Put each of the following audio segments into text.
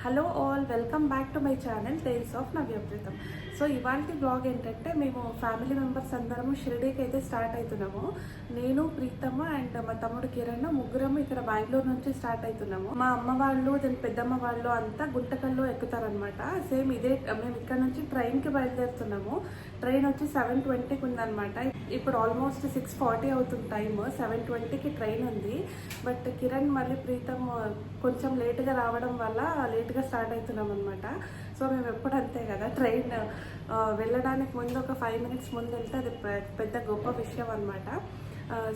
Hello all, welcome back to my channel tales of Navyapreetham. So ఇవాళ blog ఏంటంటే, మేము family members అందరము షిరిడీకి అయితే స్టార్ట్ అవుతున్నాము. నేను, ప్రీతమ్మ అండ్ మా తమ్ముడు కిరణ్ ముగ్గురము ఇక్కడ బెంగళూరు నుంచి స్టార్ట్ అవుతున్నాము. మా అమ్మ వాళ్ళు, దాని పెద్దమ్మ వాళ్ళు అంతా గుంటకల్లో ఎక్కుతారనమాట. సేమ్ ఇదే, మేము ఇక్కడ నుంచి ట్రైన్కి బయలుదేరుతున్నాము. ట్రైన్ వచ్చి 7:20కి ఉందన్నమాట. ఇప్పుడు ఆల్మోస్ట్ 6:40 అవుతుంది టైమ్. 7:20కి ట్రైన్ ఉంది. బట్ కిరణ్ మళ్ళీ ప్రీతమ్ కొంచెం లేట్గా రావడం వల్ల లేట్గా స్టార్ట్ అవుతున్నాం అనమాట. సో మేము ఎప్పుడు అంతే కదా, ట్రైన్ వెళ్ళడానికి ముందు ఒక 5 minutes ముందు వెళ్తే అది పెద్ద గొప్ప విషయం అనమాట.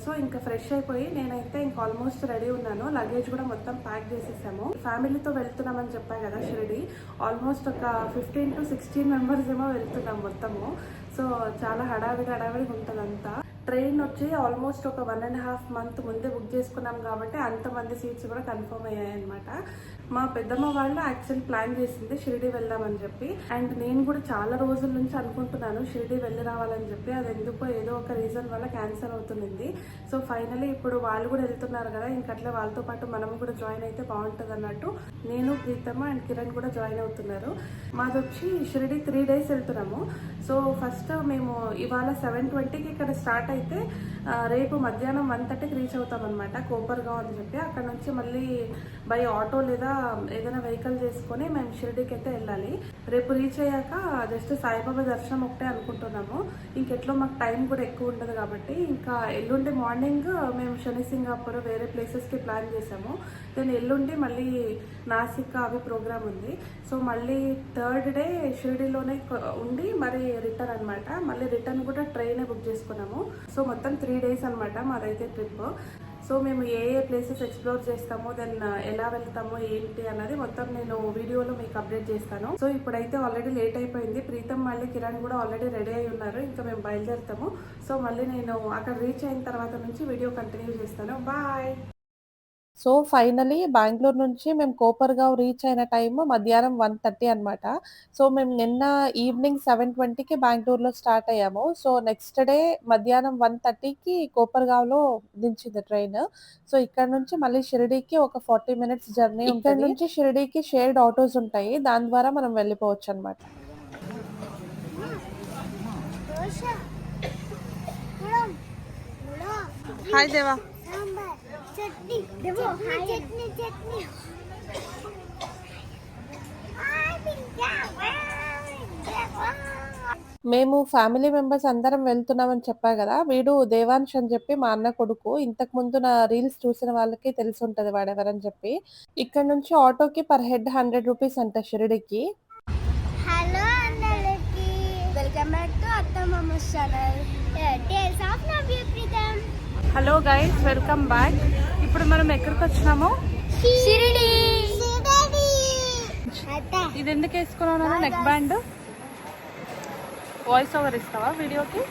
సో ఇంకా ఫ్రెష్ అయిపోయి నేనైతే ఇంకా ఆల్మోస్ట్ రెడీ ఉన్నాను. లగేజ్ కూడా మొత్తం ప్యాక్ చేసేసాము. ఫ్యామిలీతో వెళ్తున్నామని చెప్పాను కదా షిరిడి. ఆల్మోస్ట్ ఒక 15 to 16 మెంబర్స్ ఏమో వెళ్తున్నాం మొత్తము. సో చాలా హడావిడి ఉంటుంది అంతా. ట్రైన్ వచ్చి ఆల్మోస్ట్ ఒక 1.5 month ముందే బుక్ చేసుకున్నాం కాబట్టి అంతమంది సీట్స్ కూడా కన్ఫర్మ్ అయ్యాయి అనమాట. మా పెద్దమ్మ వాళ్ళు యాక్చువల్ ప్లాన్ చేసింది షిరిడి వెళ్దామని చెప్పి. అండ్ నేను కూడా చాలా రోజుల నుంచి అనుకుంటున్నాను షిరిడి వెళ్ళి రావాలని చెప్పి. అది ఎందుకో ఏదో ఒక రీజన్ వల్ల క్యాన్సిల్ అవుతుంది. సో ఫైనలీ ఇప్పుడు వాళ్ళు కూడా వెళ్తున్నారు కదా, ఇంకట్లే వాళ్ళతో పాటు మనం కూడా జాయిన్ అయితే బాగుంటుంది అన్నట్టు నేను, ప్రీతమ్మ అండ్ కిరణ్ కూడా జాయిన్ అవుతున్నారు. మాది వచ్చి షిరిడి 3 days వెళ్తున్నాము. సో ఫస్ట్ మేము ఇవాళ 7:20కి ఇక్కడ స్టార్ట్ అయితే రేపు మధ్యాహ్నం 1:30కి రీచ్ అవుతాం అనమాట కోపర్గావ్ అని చెప్పి. అక్కడ నుంచి మళ్ళీ బై ఆటో లేదా ఏదైనా వెహికల్ చేసుకొని మేము షిరిడీకి అయితే వెళ్ళాలి. రేపు రీచ్ అయ్యాక జస్ట్ సాయిబాబా దర్శనం ఒకటే అనుకుంటున్నాము. ఇంకెట్లో మాకు టైం కూడా ఎక్కువ ఉంటుంది కాబట్టి ఇంకా ఎల్లుండి మార్నింగ్ మేము శని సింగాపూర్ వేరే ప్లేసెస్కి ప్లాన్ చేసాము. దెన్ ఎల్లుండి మళ్ళీ నాసిక్ అవి ప్రోగ్రామ్ ఉంది. సో మళ్ళీ 3rd day షిరిడీలోనే ఉండి మరి రిటర్న్ అనమాట. మళ్ళీ రిటర్న్ కూడా ట్రైనే బుక్ చేసుకున్నాము. సో మొత్తం 3 days అనమాట మాదైతే ట్రిప్. సో మేము ఏ ప్లేసెస్ ఎక్స్ప్లోర్ చేస్తామో, దెన్ ఎలా వెళ్తామో ఏంటి అన్నది మొత్తం నేను వీడియోలో మీకు అప్డేట్ చేస్తాను. సో ఇప్పుడైతే ఆల్రెడీ లేట్ అయిపోయింది. ప్రీతం మళ్ళీ కిరణ్ కూడా ఆల్రెడీ రెడీ అయి ఉన్నారు. ఇంకా మేము బయలుదేరుతాము. సో మళ్ళీ నేను అక్కడ రీచ్ అయిన తర్వాత నుంచి వీడియో కంటిన్యూ చేస్తాను. బాయ్. సో ఫైనలీ బెంగుళూరు నుంచి మేము కోపర్‌గావ్ రీచ్ అయిన టైమ్ మధ్యాహ్నం 1:30 అనమాట. సో మేము నిన్న ఈవినింగ్ 7:20కి బెంగుళూరులో స్టార్ట్ అయ్యాము. సో నెక్స్ట్ డే మధ్యాహ్నం 1:30కి కోపర్‌గావ్‌లో దించింది ట్రైన్. సో ఇక్కడ నుంచి మళ్ళీ షిరిడీకి ఒక 40 minutes జర్నీ ఉంటది. ఇక్కడ నుంచి షిరిడీకి షేర్డ్ ఆటోస్ ఉంటాయి. దాని ద్వారా మనం వెళ్ళిపోవచ్చనమాట. హాయ్ దేవా. చట్నీ దేవో చట్నీ చట్నీ మేము ఫ్యామిలీ మెంబర్స్ అందరం వెళ్తున్నామని చెప్పా గదా! వీడు దేవాంష్ అని చెప్పి మా అన్న కొడుకు. ఇంతకుముందు నా రీల్స్ చూసిన వాళ్ళకి తెలిసుంటది వాడెవరని చెప్పి. ఇక్కడ నుంచి ఆటోకి పర్ హెడ్ 100 రూపీస్ అంట షిరిడీకి. హలో అందరికి, వెల్కమ్ బ్యాక్ టు అత్తమ్మ channel tales of Navyapreetham. Hello guys, welcome back. ఇప్పుడు మనం ఎక్కడికి వచ్చినాము? షిరిడి. ఇది ఎందుకు వేసుకున్నాను? Neck band. వాయిస్ ఓవర్ ఇస్తావా వీడియోకి?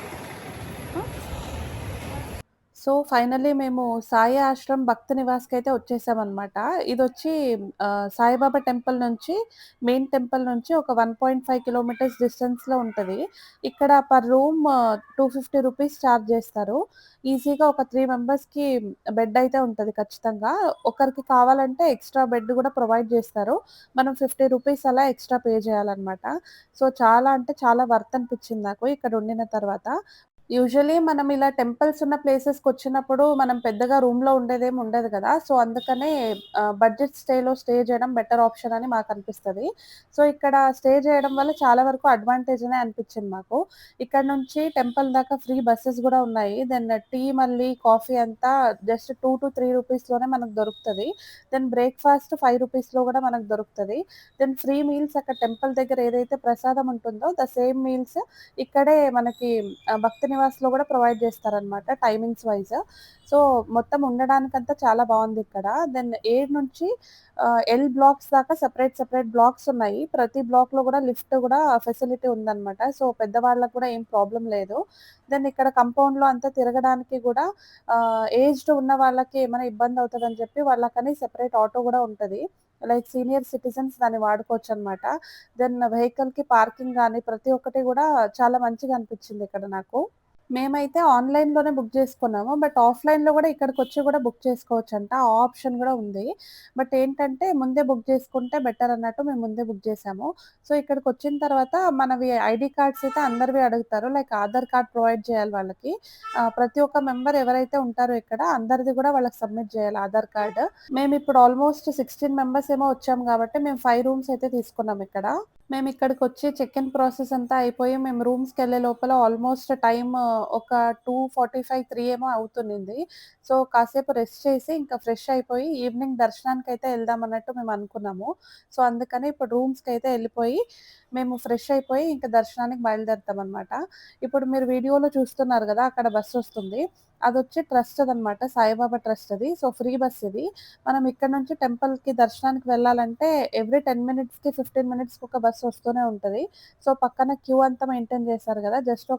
సో ఫైనల్లీ మేము సాయి ఆశ్రమ్ భక్తి నివాస్‌కైతే వచ్చేసామనమాట. ఇదొచ్చి సాయిబాబా టెంపుల్ నుంచి, మెయిన్ టెంపుల్ నుంచి ఒక 1.5 కిలోమీటర్స్ డిస్టెన్స్‌లో ఉంటది. ఇక్కడ పర్ రూమ్ 250 రూపీస్ చార్జ్ చేస్తారు. ఈజీగా ఒక 3 మెంబర్స్‌కి బెడ్ అయితే ఉంటది ఖచ్చితంగా. ఒకరికి కావాలంటే ఎక్స్‌ట్రా బెడ్ కూడా ప్రొవైడ్ చేస్తారు. మనం 50 రూపీస్ అలా ఎక్స్‌ట్రా పే చేయాలనమాట. సో చాలా అంటే చాలా వర్త్ అనిపించింది నాకు ఇక్కడ ఉండిన తర్వాత. యూజువల్లీ మనం ఇలా టెంపుల్స్ ఉన్న ప్లేసెస్‌కొచ్చినప్పుడు మనం పెద్దగా రూమ్‌లో ఉండేదేమి ఉండదు కదా! సో, అందుకనే బడ్జెట్ స్టేలో స్టే చేయడం బెటర్ ఆప్షన్ అని మాకనిపిస్తది. సో, ఇక్కడ స్టే చేయడం వల్ల చాలా వరకు అడ్వాంటేజనే అనిపిచ్చింది మాకు. ఇక్కడ నుంచి టెంపుల్ దాకా ఫ్రీ బసెస్ గూడా ఉన్నాయి. దెన్ టీ మళ్ళీ కాఫీ అంతా జస్ట్ 2-3 రూపీస్‌లోనే మనకు దొరుకుతది. దెన్ బ్రేక్‌ఫాస్ట్ 5 రూపీస్‌లో గూడా మనకు దొరుకుతది. దెన్ ఫ్రీ మీల్స్ అక్కడ టెంపుల్ దగ్గర ఏదైతే ప్రసాదం ఉంటుందో ద సేమ్ మీల్స్ ఇక్కడే మనకి భక్తి నివాస్‌లో గూడా ప్రొవైడ్ చేస్తారనమాట టైమింగ్స్ వైస్. సో, మొత్తం ఉండడానికంతా చాలా బావుందిక్కడ. దెన్ 7 నుంచి ఎల్ బ్లాక్స్ దాకా సెపరేట్ బ్లాక్స్ ఉన్నాయి. ప్రతి బ్లాక్‌లో గూడా లిఫ్ట్ గూడా ఫెసిలిటీ ఉందనమాట. సో, పెద్దవాళ్ళకి గూడా ఏం ప్రాబ్లమ్ లేదు. దెన్ ఇక్కడ కంపౌండ్‌లో అంతా తిరగడానికి గూడా ఏజ్డ్ ఉన్న వాళ్ళకి ఏమైనా ఇబ్బందవుతదని చెప్పి వాళ్ళకని సెపరేట్ ఆటో గూడా ఉంటది. లైక్ సీనియర్ సిటిజన్స్ దాన్ని వాడుకోవచ్చనమాట. దెన్ వెహికల్‌కి పార్కింగ్ గాని ప్రతి ఒక్కటి గూడా చాలా మంచిగా అనిపిచ్చింది ఇక్కడ నాకు. మేమైతే ఆన్‌లైన్‌లోనే బుక్ జేసుకున్నాము. బట్ ఆఫ్‌లైన్‌లో గూడా ఇక్కడికొచ్చి గూడా బుక్ చేసుకోవచ్చంట. ఆ ఆప్షన్ గూడా ఉంది. బట్ ఏంటంటే ముందే బుక్ జేసుకుంటే బెటర్ అన్నట్టు మేము ముందే బుక్ జేసాము. సో, ఇక్కడికొచ్చిన తర్వాత మనవి ఐడీ కార్డ్స్ అయితే అందరివి అడుగుతారు. లైక్ ఆధార్ కార్డ్ ప్రొవైడ్ చేయాలి వాళ్ళకి. ప్రతి ఒక్క మెంబర్ ఎవరైతే ఉంటారో ఇక్కడ అందరిది గూడా వాళ్ళకి సబ్మిట్ జేయాలి ఆధార్ కార్డ్. మేమిప్పుడు ఆల్‌మోస్ట్ 16 మెంబర్స్ ఏమో వచ్చాము గాబట్టి మేము 5 రూమ్స్ అయితే తీసుకున్నాం ఇక్కడ. మేమిక్కడికొచ్చి చెక్ ఇన్ ప్రాసెస్ అంతా అయిపోయి మేము రూమ్స్‌కెళ్ళే లోపల ఆల్‌మోస్ట్ టైమ్ ఒక 2:45, 3 ఏమో అవుతున్నింది. సో, కాసేపు రెస్ట్ చేసి ఇంకా ఫ్రెష్ అయిపోయి ఈవినింగ్ దర్శనానికైతే ఎళ్దామన్నట్టు మేమనుకున్నాము. సో, అందుకని ఇప్పుడు రూమ్స్‌కైతే ఎళ్ళిపోయి మేము ఫ్రెష్ అయిపోయి ఇంక దర్శనానికి బయలుదేరుతామనమాట. ఇప్పుడు మీరు వీడియోలో చూస్తున్నారు గదా! అక్కడ బస్సొస్తుంది. అదొచ్చి ట్రస్ట్‌దనమాట. సాయిబాబా ట్రస్ట్‌ది. సో, ఫ్రీ బస్ ఇది. మనం ఇక్కడ నుంచి టెంపుల్‌కి దర్శనానికి వెళ్ళాలంటే ఎవ్రీ 10 మినిట్స్‌కి, 15 మినిట్స్‌కి ఒక బస్ వస్తూనే ఉంటది. సో, పక్కన క్యూ అంతా మెయింటైన్ చేశారు గదా! జస్ట్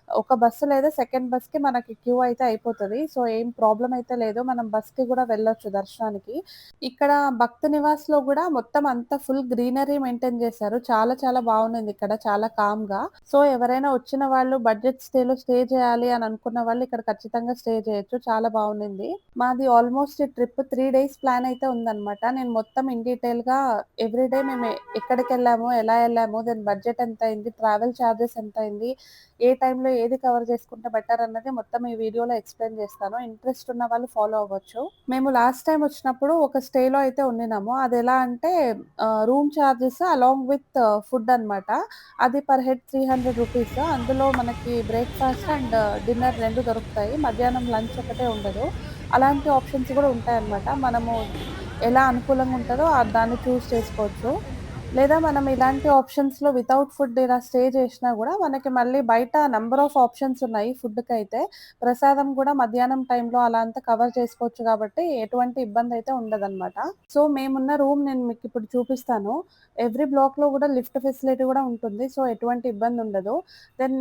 ఒక బస్సు లేదా సెకండ్ బస్‌కి మనకి క్యూ అయితే అయిపోతది. సో, ఏం ప్రాబ్లమ్ అయితే లేదు. మనం బస్‌కి గూడా వెళ్ళొచ్చు దర్శనానికి. ఇక్కడ భక్త నివాస్‌లో గూడా మొత్తం అంతా ఫుల్ గ్రీనరీ మెయింటైన్ చేశారు. చాలా చాలా బావుండింది ఇక్కడ. చాలా కామ్‌గా. సో, ఎవరైనా వచ్చిన వాళ్ళు బడ్జెట్ స్టేలో స్టే చేయాలి అని అనుకున్న వాళ్ళు ఇక్కడ ఖచ్చితంగా స్టే చేయొచ్చు. చాలా బావుండింది. మాది ఆల్మోస్ట్ ఈ ట్రిప్ 3 డేస్ ప్లాన్ అయితే ఉందనమాట. నేను మొత్తం ఇన్ డీటెయిల్‌గా ఎవ్రీ డే మేము ఎక్కడికెళ్ళాము, ఎలా ఎళ్ళాము, దాని బడ్జెట్ ఎంతయింది, ట్రావెల్ చార్జెస్ ఎంతయింది, ఏ టైంలో ఏది కవర్ చేసుకుంటే బెటర్ అన్నది మొత్తం ఈ వీడియోలో ఎక్స్‌ప్లెయిన్ చేస్తాను. ఇంట్రెస్ట్ ఉన్న వాళ్ళు ఫాలో అవ్వచ్చు. మేము లాస్ట్ టైమ్ వచ్చినప్పుడు ఒక స్టేలో అయితే ఉండినాము. అదెలా అంటే room charges along with food అనమాట. అది పర్ హెడ్ రూ. 300. అందులో మనకి బ్రేక్‌ఫాస్ట్ అండ్ డిన్నర్ 2 దొరుకుతాయి. మధ్యాహ్నం లంచ్ ఒకటే ఉండదు. అలాంటి ఆప్షన్స్ గూడా ఉంటాయన్నమాట. మనము ఎలా అనుకూలంగా ఉంటదో దాన్ని చూజ్ చేసుకోవచ్చు. లేదా మనం ఇలాంటి ఆప్షన్స్‌లో వితౌట్ ఫుడ్ ఇలా స్టే చేషినా గూడా మనకి మళ్ళీ బయట నంబర్ ఆఫ్ ఆప్షన్స్ ఉన్నాయి ఫుడ్‌కైతే. ప్రసాదం గూడా మధ్యాహ్నం టైంలో అలా అంతా కవర్ చేసుకోవచ్చు గాబట్టి ఎటువంటి ఇబ్బందయితే ఉండదనమాట. సో, మేమున్న రూమ్ నేను మీకిప్పుడు చూపిస్తాను. ఎవ్రీ బ్లాక్‌లో గూడా లిఫ్ట్ ఫెసిలిటీ గూడా ఉంటుంది. సో, ఎటువంటి ఇబ్బందుండదు. దెన్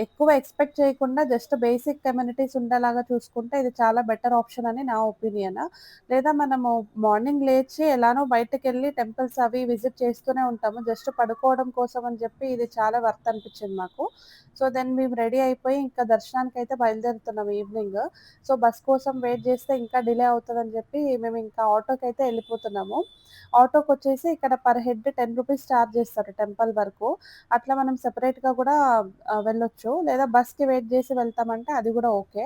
ఎక్కువ ఎక్స్‌పెక్ట్ చేయకుండా జస్ట్ బేసిక్ అమెనిటీస్ ఉండేలాగా చూసుకుంటే ఇది చాలా బెటర్ ఆప్షన్ అని నా ఒపీనియన్. లేదా మనము మార్నింగ్ లేచి ఎలానో బయటకెళ్ళి టెంపుల్స్ అవి విజిట్ చేస్తూనే ఉంటాము. జస్ట్ పడుకోవడం కోసం అని చెప్పి ఇది చాలా వర్త్ అనిపిచ్చింది మాకు. సో, దెన్ మేము రెడీ అయిపోయి ఇంకా దర్శనానికైతే బయలుదేరుతున్నాం ఈవినింగ్. సో, బస్ కోసం వెయిట్ చేస్తే ఇంకా డిలే అవుతదని చెప్పి మేము ఇంకా ఆటోకైతే ఎళ్ళిపోతున్నాము. ఆటోకొచ్చేసి ఇక్కడ పర్ హెడ్ రూ. 10 చార్జ్ చేస్తారు టెంపుల్ వరకు. అట్లా మనం సెపరేట్‌గా కూడా వెళ్ళొచ్చు. లేదా బస్‌కి వెయిట్ చేసి వెళ్తామంటే అది కూడా ఓకే.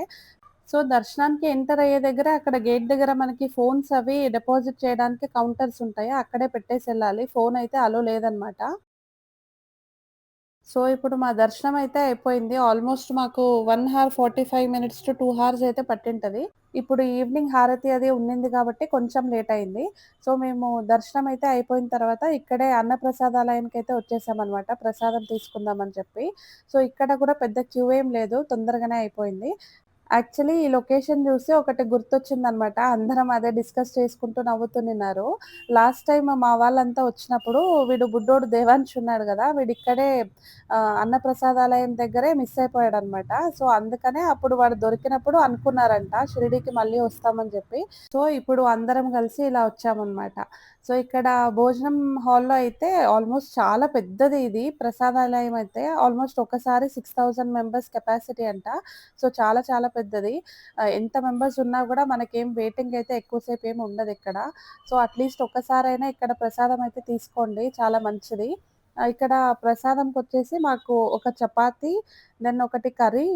సో, దర్శనానికి ఎంటర్ అయ్యే దగ్గర అక్కడ గేట్ దగ్గర మనకి ఫోన్స్ అవి డిపాజిట్ చేయడానికి కౌంటర్స్ ఉంటాయి. అక్కడే పెట్టేసెళ్ళాలి. ఫోన్ అయితే అలో లేదనమాట. సో, ఇప్పుడు మా దర్శనం అయితే అయిపోయింది. ఆల్మోస్ట్ మాకు 1 హార్ 45 మినిట్స్ టు 2 హార్స్ అయితే పట్టింటది. ఇప్పుడు ఈవినింగ్ హారతి అది ఉండింది కాబట్టి కొంచెం లేట్ అయింది. సో, మేము దర్శనం అయితే అయిపోయిన తర్వాత ఇక్కడే అన్నప్రసాదాలయానికైతే వచ్చేసామనమాట. ప్రసాదం తీసుకుందామని చెప్పి. సో, ఇక్కడ కూడా పెద్ద క్యూ ఏం లేదు. తొందరగానే అయిపోయింది. యాక్చువల్లీ ఈ లొకేషన్ జూసి ఒకటి గుర్తొచ్చిందనమాట. అందరం అదే డిస్కస్ చేసుకుంటూ నవ్వుతున్నారు. లాస్ట్ టైమ్ మా వాళ్ళంతా వచ్చినప్పుడు వీడు బుడ్డోడు దేవాన్ష్ ఉన్నాడు గదా! వీడిక్కడే అన్నప్రసాదాలయం దగ్గరే మిస్ అయిపోయాడనమాట. సో, అందుకనే అప్పుడు వాడు దొరికినప్పుడు అనుకున్నారంట షిరిడీకి మళ్ళీ వస్తామని జెప్పి. సో, ఇప్పుడు అందరం కలిసి ఇలా వచ్చామనమాట. సో, ఇక్కడ భోజనం హాల్‌లో అయితే ఆల్మోస్ట్ చాలా పెద్దది ఇది. ప్రసాదాలయం అయితే ఆల్మోస్ట్ ఒకసారి 6000 మెంబర్స్ కెపాసిటీ అంట. సో, చాలా చాలా పెద్దది. ఎంత మెంబర్స్ ఉన్నా గూడా మనకేం వెయిటింగ్ అయితే ఎక్కువ సేపేమి ఉండదిక్కడ. సో, అట్‌లీస్ట్ ఒక్కసారైనా ఇక్కడ ప్రసాదం అయితే తీసుకోండి. చాలా మంచిది. ఇక్కడ ప్రసాదంకొచ్చేసి మాకు ఒక చపాతీ, దెన్ ఒకటి కర్రీ,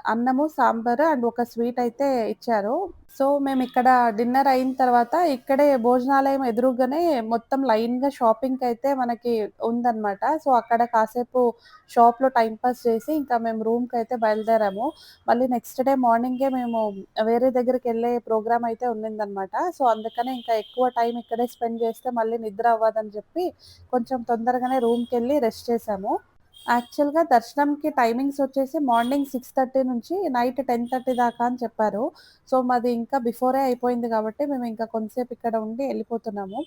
అన్నము, సాంబారు అండ్ ఒక స్వీట్ అయితే ఇచ్చారు. సో, మేమిక్కడ డిన్నర్ అయిన తర్వాత ఇక్కడే భోజనాలయం ఎదురుగానే మొత్తం లైన్‌గా షాపింగ్‌కైతే మనకి ఉందనమాట. సో, అక్కడ కాసేపు షాప్‌లో టైమ్ పాస్ చేసి ఇంకా మేము రూమ్‌కైతే బయలుదేరాము. మళ్ళీ నెక్స్ట్ డే మార్నింగే మేము వేరే దగ్గరికెళ్ళే ప్రోగ్రామ్ అయితే ఉండిందనమాట. సో, అందుకనే ఇంకా ఎక్కువ టైం ఇక్కడే స్పెండ్ చేస్తే మళ్ళీ నిద్ర అవ్వదని చెప్పి కొంచెం తొందరగానే రూమ్‌కెళ్ళి రెస్ట్ చేశాము. యాక్చువల్‌గా దర్శనంకి టైమింగ్స్ వచ్చేసి మార్నింగ్ 6:30 నుంచి నైట్ 10:30 దాకా అని చెప్పారు. సో, మాది ఇంకా బిఫోరే అయిపోయింది కాబట్టి మేము ఇంకా కొంతసేపు ఇక్కడ ఉండి ఎళ్ళిపోతున్నాము.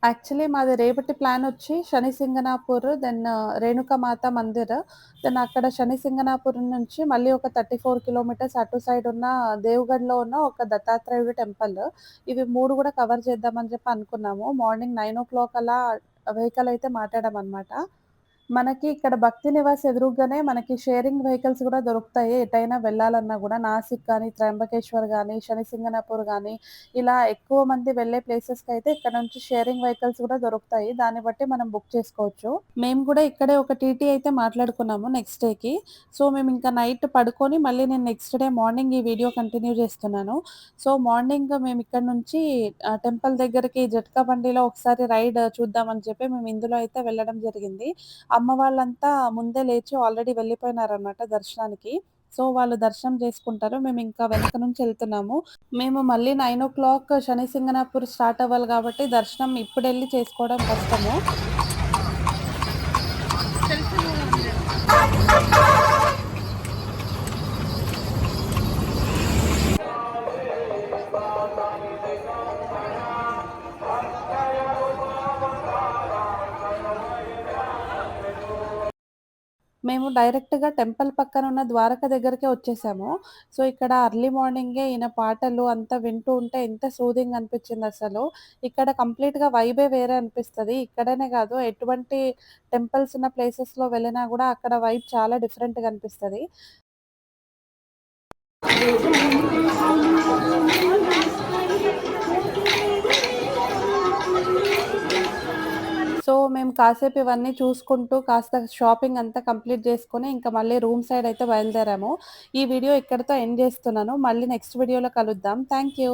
యాక్చువల్లీ మాది రేపటి ప్లానొచ్చి శని సింగనాపూర్, దెన్ రేణుకామాత మందిర్, దెన్ అక్కడ శని సింగనాపురం నుంచి మళ్ళీ ఒక 34 కిలోమీటర్స్ అటు సైడ్ ఉన్న దేవగఢ్‌లో ఉన్న ఒక దత్తాత్రేయుడు టెంపుల్. ఇవి 3 కూడా కవర్ చేద్దామని చెప్పి అనుకున్నాము. మార్నింగ్ 9:00 అలా వెహికల్ అయితే మాట్లాడామనమాట. మనకి ఇక్కడ భక్తి నివాస్ ఎదురుగ్గానే మనకి షేరింగ్ వెహికల్స్ గూడా దొరుకుతాయి. ఎటైనా వెళ్ళాలన్నా గూడా నాసిక్ గానీ, త్రయంబకేశ్వర్ గానీ, శనిసింగనాపూర్ గానీ, ఇలా ఎక్కువ మంది వెళ్ళే ప్లేసెస్‌కైతే ఇక్కడ నుంచి షేరింగ్ వెహికల్స్ గూడా దొరుకుతాయి. దాన్ని బట్టి మనం బుక్ చేసుకోవచ్చు. మేము గూడా ఇక్కడే ఒక టీటీ అయితే మాట్లాడుకున్నాము నెక్స్ట్ డేకి. సో, మేమింకా నైట్ పడుకొని మళ్ళీ నేను నెక్స్ట్ డే మార్నింగ్ ఈ వీడియో కంటిన్యూ చేస్తున్నాను. సో, మార్నింగ్ మేమిక్కడి నుంచి టెంపుల్ దగ్గరికి జట్కా బండిలో ఒకసారి రైడ్ చూద్దామని చెప్పి మేము ఇందులో అయితే వెళ్ళడం జరిగింది. అమ్మ వాళ్ళంతా ముందే లేచి ఆల్రెడీ వెళ్ళిపోయినారనమాట దర్శనానికి. సో, వాళ్ళు దర్శనం చేసుకుంటారు. మేమింకా వెనక నుంచి ఎళ్తున్నాము. మేము మళ్ళీ 9:00 శనిసింగనాపూర్ స్టార్ట్ అవ్వాలి కాబట్టి దర్శనం ఇప్పుడెళ్లి చేసుకోవడం కష్టము. మేము డైరెక్ట్‌గా టెంపుల్ పక్కనున్న ద్వారక దగ్గరికే వచ్చేసాము. సో, ఇక్కడ ఎర్లీ మార్నింగే ఈయన పాటలు అంతా వింటూ ఉంటే ఎంత సూదింగ్ అనిపించిందసలు. ఇక్కడ కంప్లీట్‌గా వైబే వేరే అనిపిస్తది. ఇక్కడనే కాదు ఎటువంటి టెంపుల్స్ ఉన్న ప్లేసెస్‌లో వెళ్ళినా గూడా అక్కడ వైబ్ చాలా డిఫరెంట్‌గా అనిపిస్తది. సో, మేము కాసేపు ఇవన్నీ చూసుకుంటూ కాస్త షాపింగ్ అంతా కంప్లీట్ చేసుకొని ఇంకా మళ్ళీ రూమ్ సైడ్ అయితే బయలుదేరాము. ఈ వీడియో ఇక్కడితో ఎండ్ చేస్తున్నాను. మళ్ళీ నెక్స్ట్ వీడియోలో కలుద్దాం. Thank you.